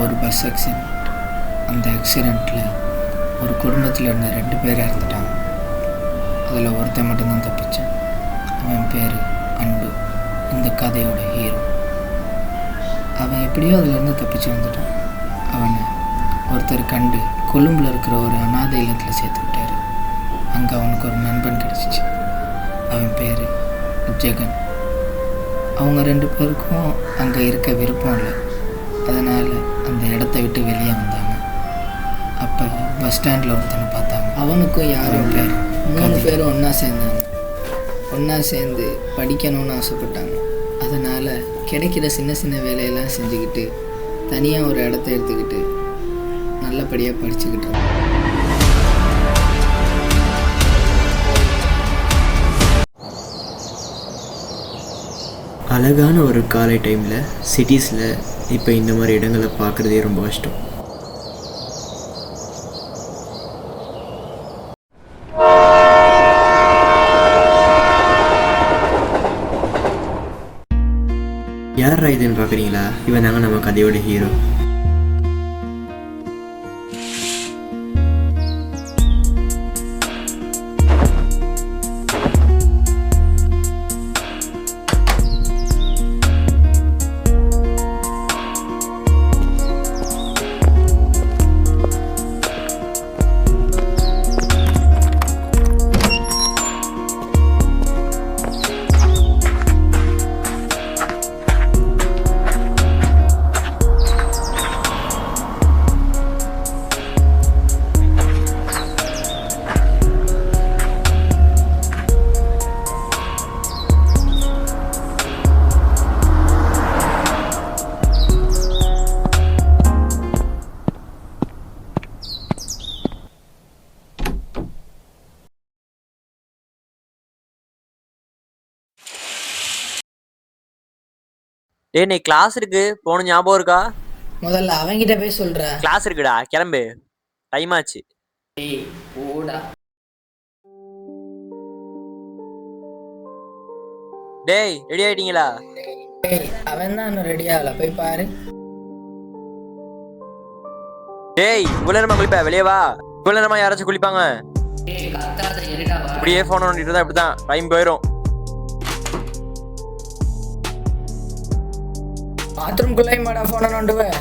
ஒரு bus accident. அந்த ஆக்சிடெண்ட்டில் ஒரு குடும்பத்தில் இருந்த 2 பேர் இறந்துட்டாங்க. அதில் ஒருத்தன் மட்டும்தான் தப்பிச்சான். அவன் பேர் அன்பு, இந்த கதையோட ஹீரோ. அவன் எப்படியோ அதிலேருந்து தப்பிச்சு வந்துட்டான். அவனை ஒருத்தர் கண்டு கொழும்பில் இருக்கிற ஒரு அனாதை இல்லத்தில் சேர்த்துக்கிட்டாரு. அங்கே அவனுக்கு ஒரு நண்பன் கிடச்சிச்சு. அவன் பேர் ஜெகன். அவங்க 2 பேருக்கும் அங்கே இருக்க விருப்பம் இல்லை. அதனால் அந்த இடத்த விட்டு வெளியே வந்தாங்க. அப்போ பஸ் ஸ்டாண்டில் ஒருத்தனை பார்த்தாங்க. அவனுக்கும் யாரும் பேர் 3 பேரும் ஒன்றா சேர்ந்தாங்க. ஒன்றா சேர்ந்து படிக்கணும்னு ஆசைப்பட்டாங்க. அதனால் கிடைக்கிற சின்ன சின்ன வேலையெல்லாம் செஞ்சுக்கிட்டு தனியாக ஒரு இடத்த எடுத்துக்கிட்டு நல்லபடியாக படிச்சுக்கிட்டு இருந்தாங்க. அழகான ஒரு காலை டைமில் சிட்டிஸில் இப்போ இந்த மாதிரி இடங்களை பார்க்குறதே ரொம்ப கஷ்டம். யாரா இதுன்னு பார்க்குறீங்களா? இவன் தாங்க நம்ம கதையோட ஹீரோ. டேய் நீ கிளாஸ் இருக்கு போன ஞாபகம் இருக்கா? முதல்ல அவங்கிட்ட போய் சொல்கிற. கிளாஸ் இருக்குடா, கிளம்பு, டைம் ஆச்சு. ஏய் போடா. டேய் ரெடி ஆயிட்டீங்களா? ஏய் அவன் தான் இன்னும் ரெடி ஆகல, போய் பாரு. டேய் இவ்வளவு நேரமா குளிப்ப, வெளியே வா. இவ்வளவு நேரமா யாராச்சும் குளிப்பாங்க? இப்படியே போன் நோண்டிட்டு இருந்தா இப்படிதான் டைம் போயிடும். பாத்ரூம்குள்ளே மாடா போனை நோண்டுவேன்.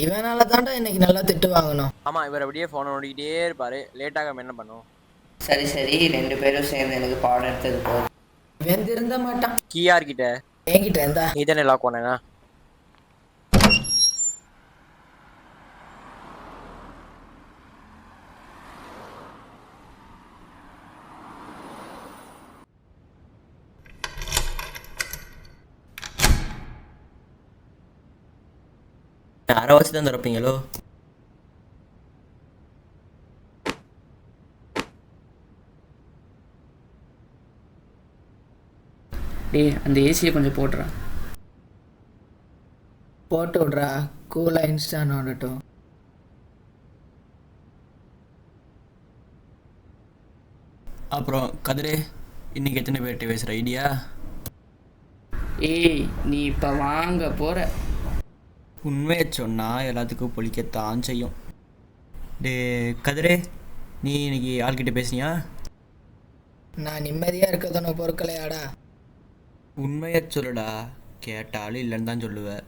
இவனால தாண்டா இன்னைக்கு நல்லா திட்டு வாங்கணும். ஆமா, இவர் அப்படியே போன் நோண்டிக்கிட்டே இருப்பாரு. லேட் ஆகாம என்ன பண்ணும்? சரி 2 பேரும் சேர்ந்து எனக்கு பாடம் எடுத்தது போதும். இவன் திருந்த மாட்டான். கீயார்கிட்ட என்கிட்ட இருந்தா நீ தானே லாக் பண்ணங்க. யாரை வச்சு தான் திறப்பீங்களோ? டேய் அந்த ஏசியை கொஞ்சம் போட்டுறா. போட்டு விட்றா, கூலாக இன்ஸ்டா நோண்டட்டும். அப்புறம் கதிரே, இன்னைக்கு எத்தனை பேர்கிட்ட பேசுகிற ஐடியா? ஏய் நீ இப்போ வாங்க போகிற. உண்மையை சொன்னால் எல்லாத்துக்கும் பொழிக்கத்தான் செய்யும். டே கதிரே, நீ இன்னைக்கு ஆள்கிட்ட பேசுனியா? நான் நிம்மதியாக இருக்கிறது பொறுக்கலையாடா. உண்மையை சொல்லுடா, கேட்டாலும் இல்லைன்னு தான் சொல்லுவேன்.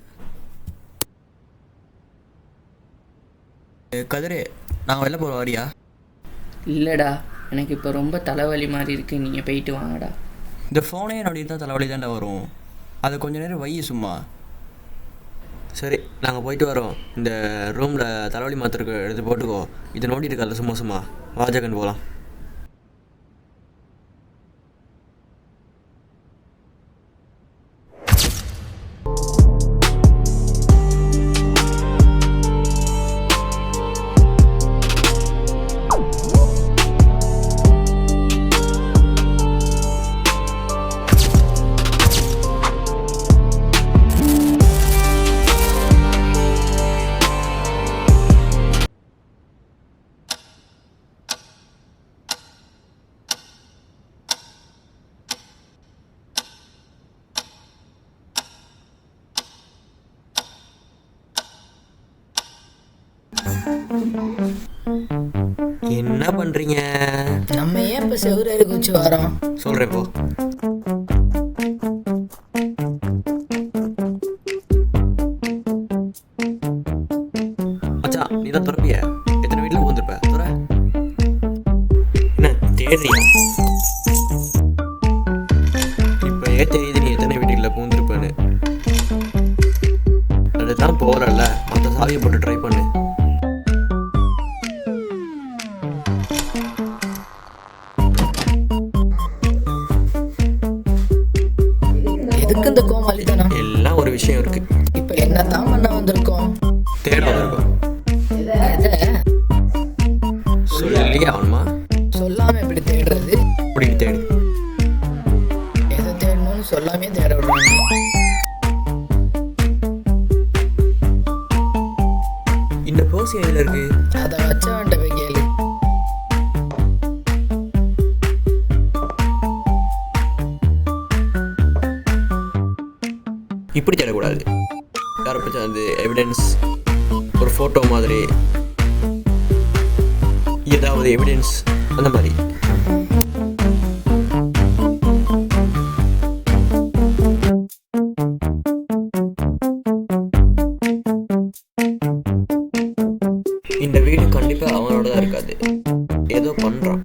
கதிரே, நாங்கள் வெளில போகிற வாரியா? இல்லைடா, எனக்கு இப்போ ரொம்ப தலைவலி மாதிரி இருக்குது, நீங்கள் போயிட்டு வாங்கடா. இந்த ஃபோனே நோண்டிட்டு தான் தலைவலி தாண்டா வரும். அதை கொஞ்சம் நேரம் வை சும்மா. சரி நாங்கள் போயிட்டு வரோம். இந்த ரூமில் தலைவலி மாத்திரை எடுத்து போட்டுக்கோ. இதை நோண்டிட்டு இருக்காது சும்மா சும்மா. வாஜகன் போகலாம். என்ன பண்ணுறீங்க? நம்ம ஏன் இப்போ செவ்வறு குச்சி வரோம்? சொல்கிறேன் போ. மச்சான் நீ தான் துறப்பிய, எத்தனை வீட்டில் பூந்துருப்ப துற? என்ன தேடுறியா? இப்போயே தெரியுது நீ எத்தனை வீட்டுகளில் பூந்துருப்பேன்னு. அதுதான் போகிறல்ல, மற்ற சாவியை போட்டு ட்ரை பண்ணு. எதுக்கு இந்த கோமாளித்தனம்? எல்லாம் ஒரு விஷயம் இருக்கு. இப்போ என்ன தான் பண்ண வந்திருக்கோம்? தேட வந்திருக்கோம். எதை சொல்லி ஆகணுமா? சொல்லாம எப்படி தேடுறது? அப்படி தேடு. எதை தேடணும்னு சொல்லாமே தேட விடுறாங்க. இந்த பர்ஸ் எதில் இருக்கு? அதை வச்சவன்ட்ட போய் கேளு. இப்படி தேடக்கூடாது. யாரை பற்றி அந்த எவிடன்ஸ், ஒரு ஃபோட்டோ மாதிரி ஏதாவது எவிடன்ஸ் அந்த மாதிரி. இந்த வீடு கண்டிப்பாக அவனோட தான் இருக்காது. ஏதோ பண்ணுறான்.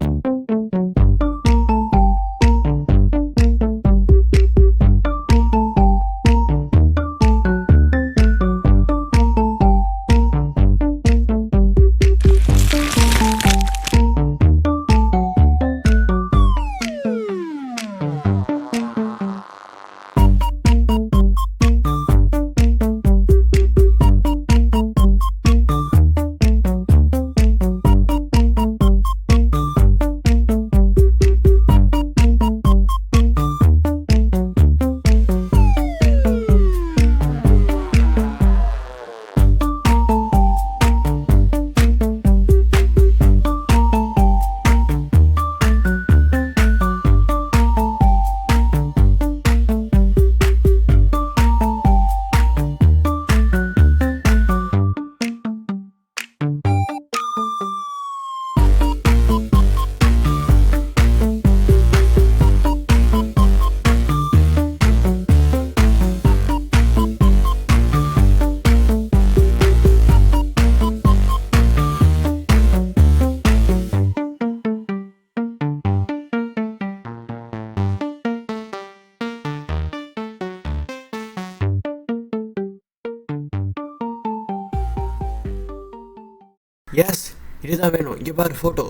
எஸ், இதுதான் வேணும். இங்கே பாரு ஃபோட்டோ.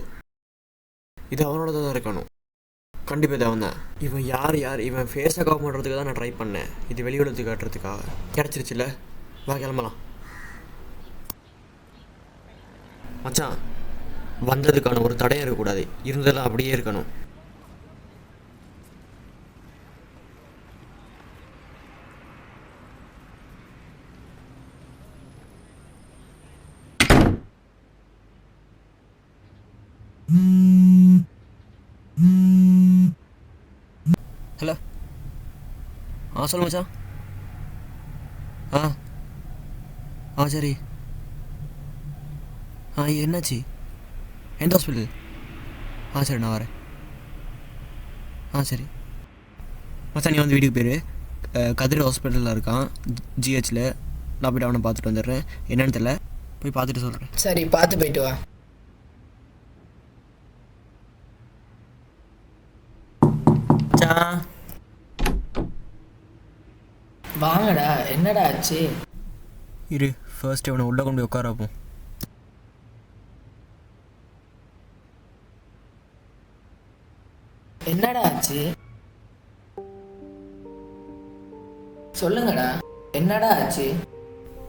இது அவனோட தான் இருக்கணும். கண்டிப்பாக இது அவன் தான். இவன் யார் இவன் ஃபேஸை கவர் பண்ணுறதுக்கு தான் நான் ட்ரை பண்ணேன். இது வெளி உலகத்துக்கு காட்டுறதுக்காக. கிடச்சிருச்சுல்ல, வா கிளம்பலாம். மச்சான், வந்ததுக்கான ஒரு தடையும் இருக்கக்கூடாது. இருந்ததெல்லாம் அப்படியே இருக்கணும். ஹலோ, சொல்லு மச்சான். சரி. என்னாச்சு? எந்த ஹாஸ்பிட்டல்? சரி, நான் வரேன். சரி மச்சான், நீ வந்து வீட்டுக்கு போயிரு. கதிர் ஹாஸ்பிட்டலில் இருக்கான், ஜிஹெச்சில். நான் போய்ட்டு அவனை பார்த்துட்டு வந்துடுறேன். என்னன்னு தெரியல, போய் பார்த்துட்டு சொல்கிறேன். சரி, பார்த்து போயிட்டு வா. வாங்கடா, என்னடா ஆச்சு? இரு, ஃபர்ஸ்ட் அவனை உள்ளே கொண்டு போய் உட்காரப்போம். என்னடா ஆச்சு? சொல்லுங்கடா, என்னடா ஆச்சு?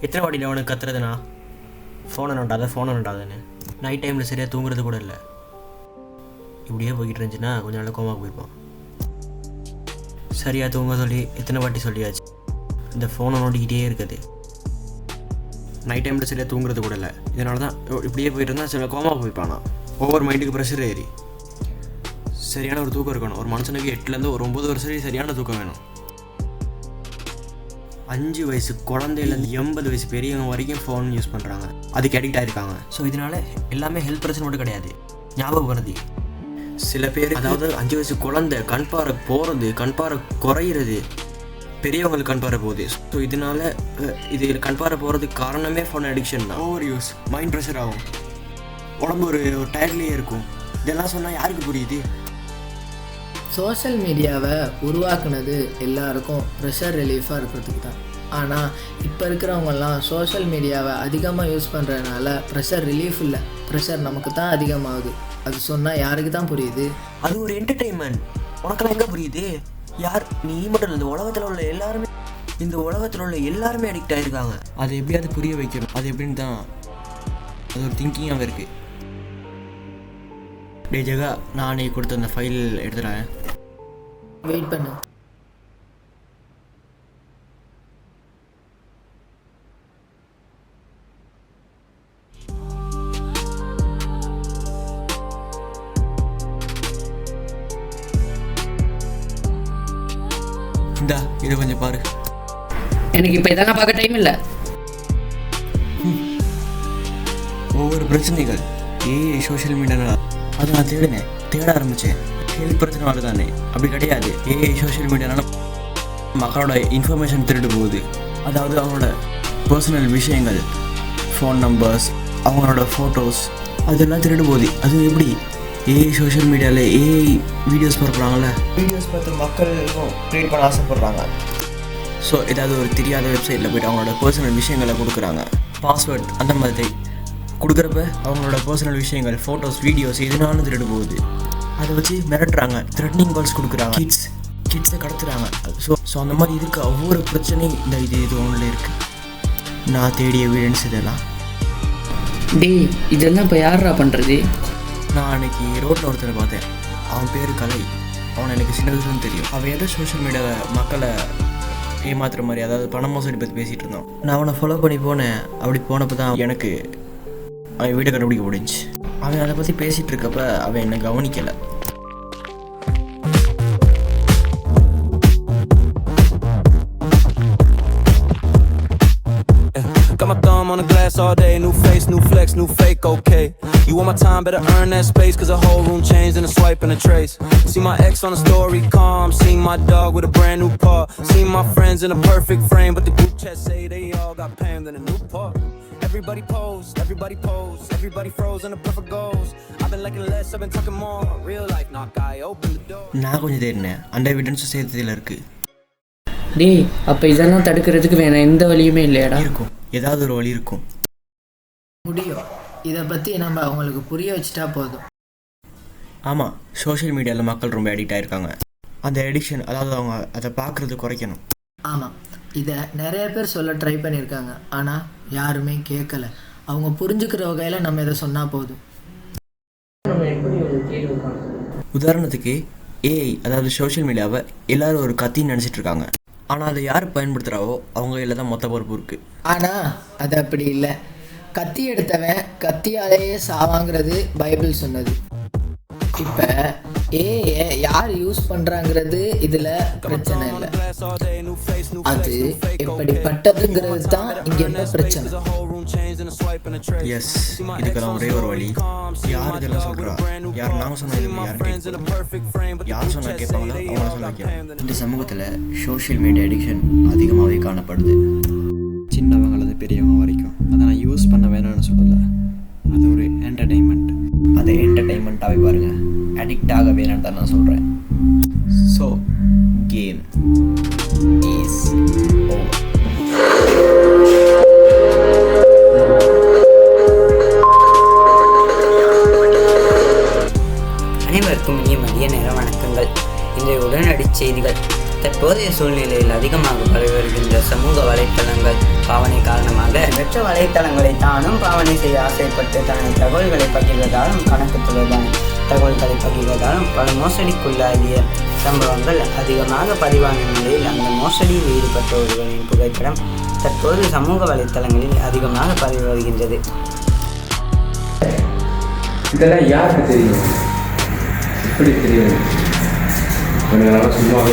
எத்தனை வாட்டியில் அவனுக்கு கத்துறதுண்ணா? ஃபோனை நோண்டாதுன்னு. நைட் டைமில் சரியாக தூங்குறது கூட இல்லை. இப்படியே போய்கிட்டு இருந்துச்சுன்னா கொஞ்சம் நாள் கோமா போயிருப்பான். சரியாக தூங்க சொல்லி எத்தனை வாட்டி சொல்லியாச்சு. இந்த ஃபோனை நோண்டிக்கிட்டே இருக்குது. நைட் டைமில் சரியாக தூங்குறது கூட இல்லை. இதனால தான் இப்படியே போயிட்டு இருந்தால் சில கோமா போய்ப்பானா. ஒவ்வொரு மைண்டுக்கு ப்ரெஷர் ஏறி. சரியான ஒரு தூக்கம் இருக்கணும். ஒரு மனுஷனுக்கு 8லேருந்து ஒரு 9 வருஷம் சரியான தூக்கம் வேணும். 5 வயசு குழந்தையிலேருந்து 80 வயசு பெரியவங்க வரைக்கும் ஃபோன் யூஸ் பண்ணுறாங்க, அதுக்கு அடிக்ட் ஆகிருக்காங்க. ஸோ இதனால் எல்லாமே ஹெல்த் பிரச்சனை மட்டும் கிடையாது, ஞாபகம் வருது. சில பேர் அதாவது 5 வயசு குழந்தை கண் பார்வை போகிறது, கண் பார்வை குறையிறது, பெரியவங்களுக்கு கண் பார்வை போகுது. ஸோ இதனால் இது கண் பார்வை போகிறதுக்கு காரணமே ஃபோன் அடிக்ஷன் தான். ஓவர் யூஸ், மைண்ட் ப்ரெஷர் ஆகும், உடம்பு ஒரு டயர்ட்லேயே இருக்கும். இதெல்லாம் சொன்னால் யாருக்கு புரியுது? சோஷியல் மீடியாவை உருவாக்குனது எல்லாருக்கும் ப்ரெஷர் ரிலீஃபாக இருக்கிறதுக்கு தான். ஆனால் இப்போ இருக்கிறவங்கெல்லாம் சோஷியல் மீடியாவை அதிகமாக யூஸ் பண்ணுறதுனால ப்ரெஷர் ரிலீஃப் இல்லை, ப்ரெஷர் நமக்கு தான் அதிகமாகுது. அது சொன்னால் யாருக்கு தான் புரியுது? அது ஒரு என்டர்டெயின்மெண்ட், உனக்கெல்லாம் எங்கே புரியுது? யார் நீ மட்டும் இல்லை, இந்த உலகத்தில் உள்ள எல்லாருமே அடிக்ட் ஆகிருக்காங்க. அதை எப்படியாவது புரிய வைக்கணும், அது எப்படின்னு தான் அது ஒரு திங்கிங்காக இருக்குது. டே ஜெகா, நானே கொடுத்த அந்த ஃபைல் எடுத்துகிறேன், வெயிட் பண்ணு. இந்தா இதை கொஞ்சம் பாரு. எனக்கு இப்போ இதெல்லாம் பார்க்க டைம் இல்லை. ஒவ்வொரு பிரச்சனைகள் சோஷியல் மீடியாவில் அதை நான் தேட ஆரம்பித்தேன். ஹெல்த் பிரச்சனை வருதானே? அப்படி கிடையாது. சோஷியல் மீடியானால மக்களோட இன்ஃபர்மேஷன் திருடு போகுது. அதாவது அவங்களோட பர்சனல் விஷயங்கள், ஃபோன் நம்பர்ஸ், அவங்களோட ஃபோட்டோஸ் அதெல்லாம் திருடு போகுது. அது எப்படி? சோஷியல் மீடியாவில் வீடியோஸ் பார்க்குறாங்கள, வீடியோஸ் பார்த்து மக்களுக்கும் க்ரியேட் பண்ண ஆசைப்பட்றாங்க. ஸோ ஏதாவது ஒரு தெரியாத வெப்சைட்டில் போய்ட்டு அவங்களோட பர்சனல் விஷயங்களை கொடுக்குறாங்க, பாஸ்வேர்ட் அந்த மாதிரி கொடுக்குறப்ப அவங்களோட பர்சனல் விஷயங்கள், ஃபோட்டோஸ், வீடியோஸ் எதுனாலும் திருடு போகுது. அதை வச்சு மிரட்டுறாங்க, த்ரெட்னிங் கால்ஸ் கொடுக்குறாங்க, கிட்ஸை கடத்துறாங்க. ஸோ அந்த மாதிரி இருக்க ஒவ்வொரு பிரச்சனையும் இது ஒன்றில் இருக்குது. நான் தேடிய எவிடன்ஸ் இதெல்லாம். இதெல்லாம் இப்போ யாரா பண்ணுறது? நான் அன்றைக்கி ரோட்டில் ஒருத்தரை பார்த்தேன், அவன் பேர் கலை. அவனை எனக்கு சின்ன வயசுன்னு தெரியும். அவன் ஏதோ சோஷியல் மீடியாவில் மக்களை ஏமாத்துற மாதிரி, அதாவது பண மோசடி பற்றி பேசிகிட்டு இருந்தான். நான் அவனை ஃபாலோ பண்ணி போனேன். அப்படி போனப்போ தான் எனக்கு அவன் வீட்டை கண்டுபிடிக்க முடிஞ்சு. அவன் அதை பற்றி பேசிகிட்டு இருக்கப்ப அவன் என்னை கவனிக்கலை. Got my thumb on the glass all day, new face, new flex, new fake, okay. You want my time, better earn that space, cause the whole room changed in a swipe and a trace. See my ex on the story, calm, see my dog with a brand new paw. See my friends in a perfect frame, but the group chat say they all got pammed in a new part. Everybody pose, everybody froze in a perfect goals. I've been liking less, I've been talking more. Real life knock, I open the door. நான் கொஞ்சம் தேடினேன், அந்த எவிடன்ஸும் சேர்த்ததில் இருக்குது. அப்போ இதெல்லாம் தடுக்கிறதுக்கு வேணாம் எந்த வழியுமே இல்லையாடா? இருக்கும், ஏதாவது ஒரு வழி இருக்கும். முடியும். இதை பற்றி நம்ம அவங்களுக்கு புரிய வச்சுட்டா போதும். ஆமாம், சோஷியல் மீடியாவில் மக்கள் ரொம்ப அடிக்ட் ஆகிருக்காங்க. அந்த அடிக்ஷன், அதாவது அவங்க அதை பார்க்குறது குறைக்கணும். ஆமாம், இதை நிறைய பேர் சொல்ல ட்ரை பண்ணியிருக்காங்க, ஆனால் யாருமே கேட்கலை. அவங்க புரிஞ்சுக்கிற வகையில் நம்ம இதை சொன்னால் போதும். உதாரணத்துக்கு ஏஐ, அதாவது சோஷியல் மீடியாவை எல்லோரும் ஒரு கத்தின்னு நினச்சிட்டு இருக்காங்க. ஆனால் அதை யார் பயன்படுத்துகிறாவோ அவங்க கையில் தான் மொத்த பொறுப்பு இருக்குது. ஆனால் அது அப்படி இல்லை. கத்தி எடுத்தவன் கத்தியாலேயே சாவாங்கிறது பைபிள் சொன்னது. இப்போ ஏஐ யார் யூஸ் பண்ணுறாங்கிறது இதில் பிரச்சனை இல்லை, அது எப்படிப்பட்டதுங்கிறது தான் இங்கே என்ன பிரச்சனை. எஸ், இதுக்கெல்லாம் ஒரே ஒரு வழி. யார் இதெல்லாம் சொல்கிறா? யார் நாங்கள் சொன்னது யார் சொன்னால் கேட்பாங்களோ அவங்க சொல்ல வைக்கிறோம். இந்த சமூகத்தில் சோஷியல் மீடியா அடிக்ஷன் அதிகமாகவே காணப்படுது, சின்னவங்களது பெரியவங்க வரைக்கும். அதை நான் யூஸ் பண்ண வேணாம்னு சொல்லலை, அது ஒரு என்டர்டெயின்மெண்ட். அதை என்டர்டெயின்மெண்ட்டாகவே பாருங்கள், அடிக்ட் ஆக வேணான்னு தான் நான் சொல்கிறேன். So game is over. அனைவருக்கும் இனிய மதிய நேர வணக்கங்கள். இன்றைய உடனடி செய்திகள். தற்போதைய சூழ்நிலையில் அதிகமாக பரவி வருகின்ற சமூக வலைத்தளங்கள் பாவனை காரணமாக மற்ற வலைத்தளங்களை தானும் பாவனை செய்ய ஆசைப்பட்டு தனது தகவல்களை பகிர்வதாலும் கணக்கு தொடர்பான தகவல்களை பகிர்வதாலும் பல மோசடிக்குள்ளாகிய சம்பவங்கள் அதிகமாக பதிவான நிலையில் அந்த மோசடியில் ஈடுபட்டவர்களின் புகைப்படம் தற்போது சமூக வலைத்தளங்களில் அதிகமாக பரவி வருகின்றது. இதெல்லாம் யாருக்கு தெரியும்? எப்படி தெரியும்? சும்மாவே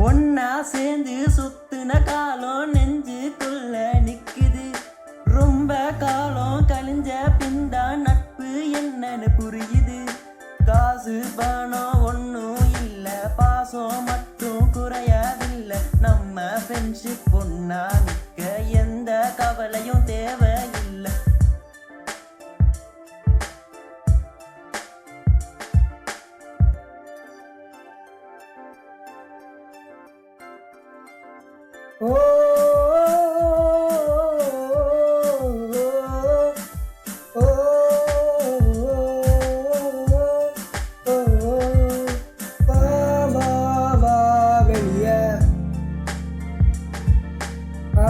ஒன்னா சேர்ந்து சுத்துன காலம் நெஞ்சுக்குள்ள நிக்குது. ரொம்ப காலம் கழிஞ்ச பின்தான் நட்பு என்னன்னு புரியுது. காசு பணம் ஒன்றும் இல்லை, பாசம் மட்டும் குறையவில்லை. நம்ம ஃப்ரெண்ட்ஷிப் ஒன்னா நிற்க எந்த கவலையும் தேவையில்லை. ஓ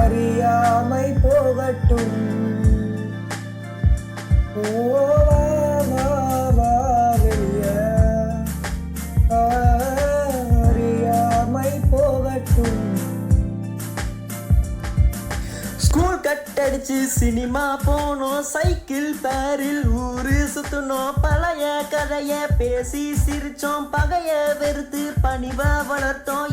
அறியாமை போகட்டும். அறியாமை போகட்டும். ஸ்கூல் கட்டடிச்சு சினிமா போனோம், சைக்கிள் பேரில் ஊரு சுத்தணும். பழைய கதைய பேசி சிரிச்சோம், பகைய வெறுத்து பணிவ வளர்த்தோம்.